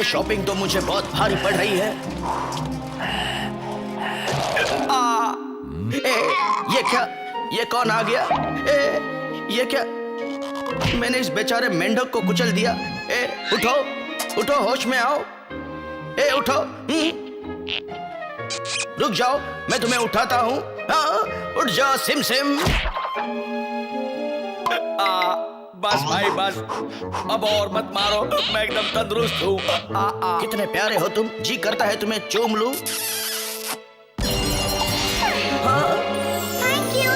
Shopping तो मुझे बहुत भारी पड़ रही है। ये क्या? ये कौन आ गया? ये क्या? मैंने इस बेचारे मेंढक को कुचल दिया। उठो उठो, होश में आओ। उठो। रुक जाओ, मैं तुम्हें उठाता हूँ। उठ जाओ सिम सिम। बस भाई बस, अब और मत मारो, मैं एकदम तंदुरुस्त हूँ। कितने प्यारे हो तुम, जी करता है तुम्हें चूम लूं। थैंक यू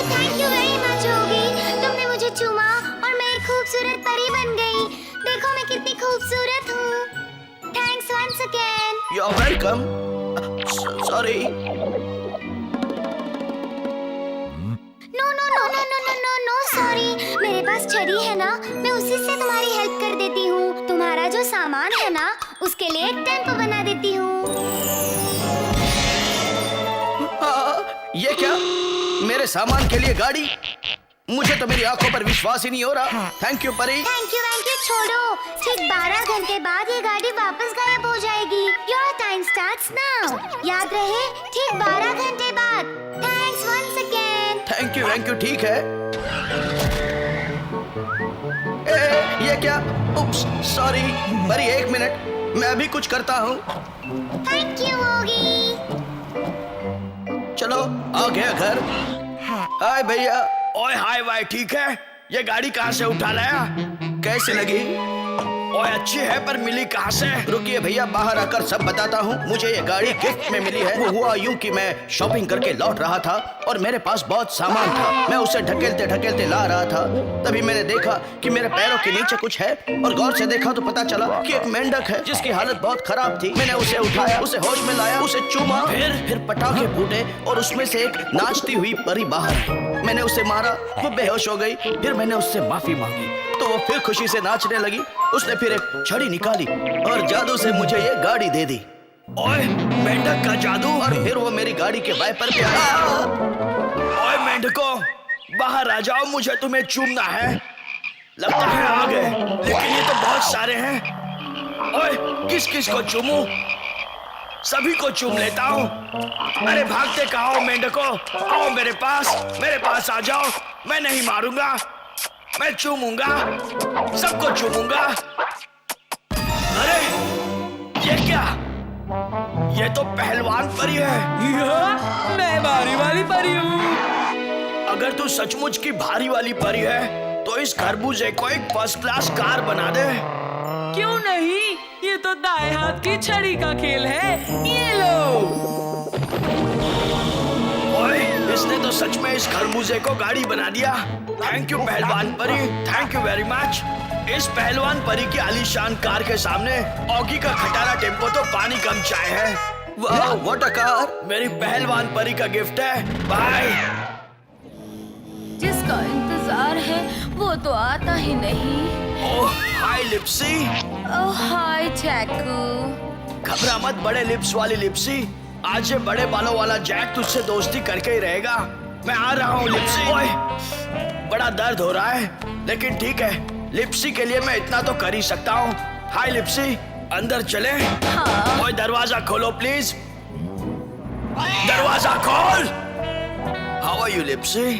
वेरी मच होगी। तुमने मुझे चूमा और मैं एक खूबसूरत परी बन गई। देखो मैं कितनी खूबसूरत हूँ। Thanks once again. You are welcome. Sorry. No sorry. मेरे पास छड़ी है ना, मैं उसी से तुम्हारी हेल्प कर देती हूँ। तुम्हारा जो सामान है ना, उसके लिए एक टेम्पो बना देती हूँ। ये क्या? मेरे सामान के लिए गाड़ी? मुझे तो मेरी आंखों पर विश्वास ही नहीं हो रहा। थैंक यू परी। थैंक यू छोड़ो। ठीक 12 घंटे बाद ये गाड़ी वापस गायब हो जाएगी। Your time starts now. याद रहे, ठीक 12 घंटे बाद। Thanks once again. Thank you, ठीक है। ये क्या? उप्स, सॉरी परी, एक मिनट, मैं अभी कुछ करता हूँ। थैंक यू होगी। चलो आ गया घर। हाय भैया। ओए हाय भाई, ठीक है? ये गाड़ी कहाँ से उठा लाया? कैसी लगी? ओए अच्छी है, पर मिली कहाँ से? रुकिए भैया, बाहर आकर सब बताता हूँ। मुझे ये गाड़ी गिफ्ट में मिली है। वो हुआ यूं कि मैं शॉपिंग करके लौट रहा था और मेरे पास बहुत सामान था। मैं उसे ढकेलते ढकेलते ला रहा था, तभी मैंने देखा कि मेरे पैरों के नीचे कुछ है और गौर से देखा तो पता चला कि एक मेंढक है जिसकी हालत बहुत खराब थी। मैंने उसे उठाया, उसे होश में लाया, उसे चूमा, फिर पटाखे फूटे और उसमें से एक नाचती हुई परी बाहर आई। मैंने उसे मारा, वो बेहोश हो गई। फिर मैंने उससे माफी मांगी तो वो फिर खुशी से नाचने लगी। उसने फिर एक छड़ी निकाली और जादू से मुझे ये गाड़ी दे दी। ओए मेंढक का जादू! और फिर वो मेरी गाड़ी के वाइपर पे आया। ओए मेंढको, बाहर आ जाओ, मुझे तुम्हें चूमना है। लगता है आ गए, लेकिन ये तो बहुत सारे हैं। ओए किस किस को चूमूं? सभी को चूम लेता हूँ। अरे भागते कहाँ हो मेंढको? आओ मेरे पास आ जाओ। मैं नहीं मारूंगा, मैं चूमूंगा, सबको चूमूंगा। अरे ये क्या? ये तो पहलवान परी है। मैं भारी वाली परी हूँ। अगर तू सचमुच की भारी वाली परी है तो इस खरबूजे को एक फर्स्ट क्लास कार बना दे। क्यों नहीं? ये तो दाएं हाथ की छड़ी का खेल है। ये लो। ओए, इसने तो सच में इस खरबूजे को गाड़ी बना दिया। थैंक यू पहलवान परी, थैंक यू वेरी मच। इस पहलवान परी की आलीशान कार के सामने ऑगी का खटारा टेम्पो तो पानी कम चाय है। वाह, व्हाट अ कार! मेरी पहलवान परी का गिफ्ट है। बाय। जिसका इंतजार है वो तो आता ही नहीं। ओह हाय लिप्सी। ओह हाय जैकू। घबरा मत बड़े लिप्स वाली लिप्सी, आज ये बड़े बालों वाला जैक तुझसे दोस्ती करके ही रहेगा। मैं आ रहा हूँ लिप्सी। ओए बड़ा दर्द हो रहा है, लेकिन ठीक है, लिप्सी के लिए मैं इतना तो कर ही सकता हूँ। हाय लिप्सी, अंदर चले? हाँ। ओए दरवाजा खोलो प्लीज, दरवाजा खोल। How are you Lipsy?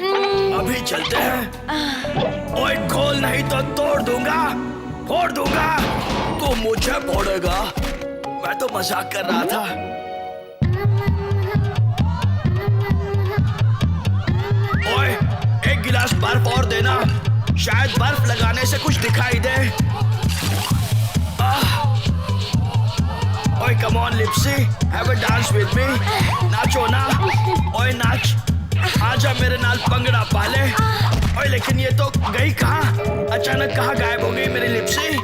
अभी चलते हैं। ओए खोल नहीं तो तोड़ दूंगा, फोड़ दूंगा। तू मुझे फोड़ेगा? मैं तो मजाक कर रहा था। ओए एक गिलास बर्फ और देना, शायद बर्फ लगाने से कुछ दिखाई दे। ओए come on Lipsy, have a dance with me. नाचो ना, ओए नाच, आजा मेरे नाल पंगड़ा पाले। ओए लेकिन ये तो गई कहाँ? अचानक कहाँ गायब हो गई मेरी लिप्सी?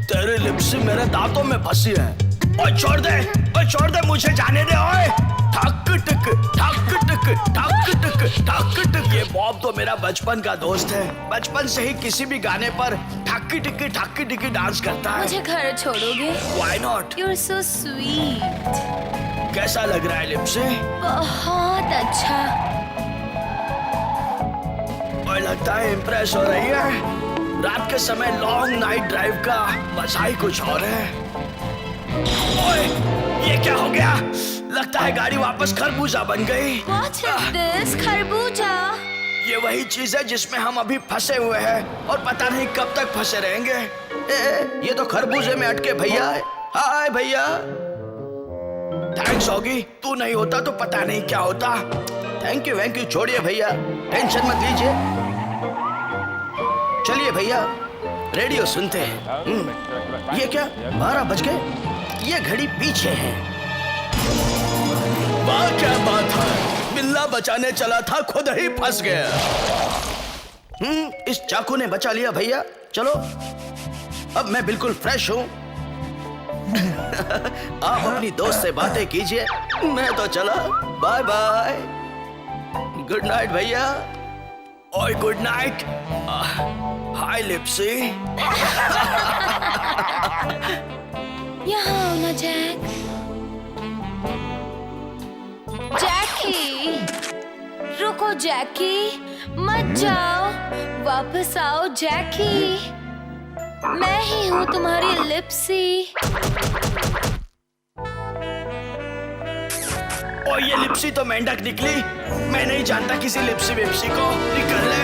तेरी लिप्सी मेरे दांतों में फंसी है। ओए छोड़ दे, ओए छोड़ दे, मुझे जाने दे। ओए ठक टक ठक टक ठक टक ठक टक। ये बॉब तो मेरा बचपन का दोस्त है। बचपन से ही किसी भी गाने पर ठक्की टिक्की डांस करता है। मुझे घर छोड़ोगे? Why not? You're so sweet. कैसा लग रहा है लिप्सी? बहुत अच्छा। और लगता है इम्प्रेस हो रही है। रात के समय लॉन्ग नाइट ड्राइव का मजा ही कुछ और है। ओए, ये क्या हो गया? लगता है गाड़ी वापस खरबूजा बन गई। What is this? खरबूजा। ये वही चीज है जिसमें हम अभी फंसे हुए हैं और पता नहीं कब तक फंसे रहेंगे। ये तो खरबूजे में अटके भैया है। हाय भैया। थैंक्स ऑगी, तू नहीं होता तो पता नहीं क्या होता। थैंक यू छोड़िए भैया, टेंशन मत लीजिए। चलिए भैया रेडियो सुनते हैं। ये क्या 12 बज गए? ये घड़ी पीछे है। वाह क्या बात है, बिल्ला बचाने चला था खुद ही फंस गया। इस चाकू ने बचा लिया भैया। चलो अब मैं बिल्कुल फ्रेश हूँ। आप अपनी दोस्त से बातें कीजिए, मैं तो चला। बाय बाय, गुड नाइट भैया। ओए गुड नाइट। हाय लिप्सी। यहाँ आओ ना जैक। जैकी, रुको जैकी, मत जाओ, वापस आओ जैकी। मैं ही हूँ तुम्हारी लिप्सी। और ये लिप्सी तो मेंढक निकली। मैं नहीं जानता किसी लिप्सी विप्सी को। निकल ले।